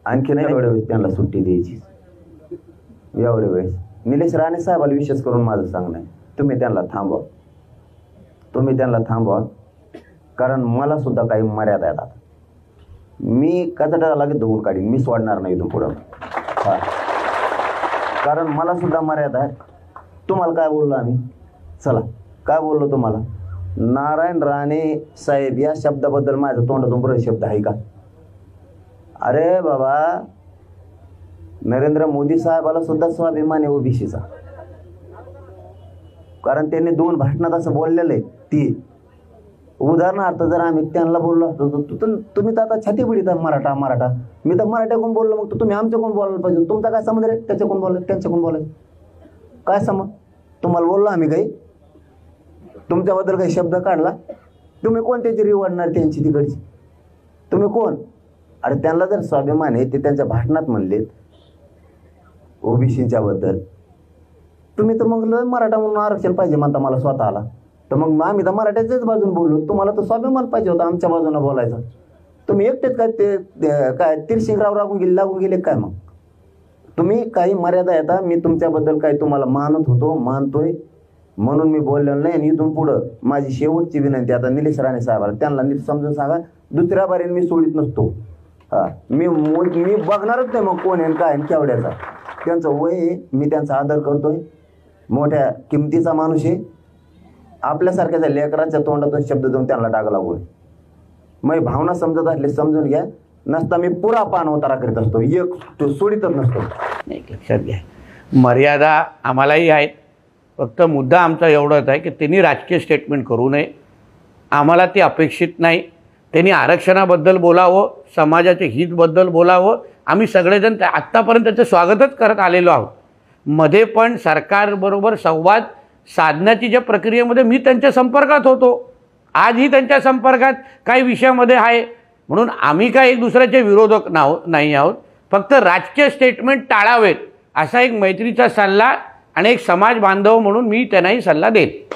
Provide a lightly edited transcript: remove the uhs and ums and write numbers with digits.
आणखीन एवढ्या वेळेस त्यांना सुट्टी द्यायची. एवढ्या वेळेस निलेश राणे साहेबाला विशेष करून माझं सांगणं आहे, तुम्ही त्यांना थांबवा. कारण मला सुद्धा काही मर्यादा आहेत. आता मी कचरा लागेल धुवून काढीन, मी सोडणार नाही इथून पुढं. कारण मला सुद्धा मर्यादा आहे. तुम्हाला काय बोललो आम्ही? चला काय बोललो तुम्हाला? नारायण राणे साहेब या शब्दाबद्दल माझ्या तोंडातून बरेच शब्द आहे का? अरे बाबा, नरेंद्र मोदी साहेबाला सुद्धा स्वाभिमान आहे ओबीसीचा. कारण त्यांनी 2 भाषणात असं बोललेलं आहे. ती उदाहरणार्थ जर आम्ही त्यांना बोललो असतो तर तुम्ही तर आता छाती पिढीत मराठा. मी तर मराठ्याकडून बोललो, मग तुम्ही आमच्याकडून बोलायला पाहिजे. तुमचा काय समज रे त्याच्याकडून बोलायचं त्यांच्याकडून बोलायचं? काय समज? तुम्हाला बोललो आम्ही काही? तुमच्याबद्दल काही शब्द काढला? तुम्ही कोण त्याची रिवडणार त्यांची तिकडची? तुम्ही कोण? अरे त्यांना जर स्वाभिमान आहे ते त्यांच्या भाषणात म्हणलेत ओबीसीच्या बद्दल, तुम्ही तर मग मराठा म्हणून आरक्षण पाहिजे म्हणता मला स्वतःला. तर मग आम्ही तर मराठ्याच्याच बाजून बोललो. तुम्हाला तर स्वाभिमान पाहिजे होता आमच्या बाजूने बोलायचं. तुम्ही एकटेच काय ते काय तिरशिंगराव लागून गेले काय? मग तुम्ही काही मर्यादा येतात. मी तुमच्याबद्दल काही तुम्हाला मानतोय म्हणून मी बोललेलो नाही. आणि इथून पुढं माझी शेवटची विनंती आता निलेश राणे साहेबाला, त्यांना नीट समजून सांगा, दुसऱ्या बारीने मी सोडित नसतो. मी बघणारच नाही मग कोण आहे काय आहे केवढ्याचा. त्यांचं वय आहे, मी त्यांचा आदर करतोय. मोठ्या किमतीचा माणूस आहे. आपल्यासारख्याच्या लेकरांच्या तोंडातून शब्द देऊन त्यांना डाग लागू नये. मग भावना समजत असले समजून घ्या. नसता मी पुरा पान उतारा करीत असतो, एक तो सोडितच नसतो. नाही, लक्षात घ्या, मर्यादा आम्हालाही आहेत. फक्त मुद्दा आमचा एवढाच आहे की त्यांनी राजकीय स्टेटमेंट करू नये. आम्हाला ते अपेक्षित नाही. त्यांनी आरक्षणाबद्दल बोलावं, समाजाच्या हितबद्दल बोलावं. आम्ही सगळेजण आत्तापर्यंत त्याचं स्वागतच करत आलेलो आहोत. मध्ये पण सरकारबरोबर संवाद साधण्याची ज्या प्रक्रियेमध्ये मी त्यांच्या संपर्कात होतो, आजही त्यांच्या संपर्कात काही विषयामध्ये आहे. म्हणून आम्ही काय एक दुसऱ्याचे विरोधक नाही आहोत. फक्त राजकीय स्टेटमेंट टाळावेत असा एक मैत्रीचा सल्ला आणि एक समाज बांधव म्हणून मी त्यांनाही सल्ला देईन.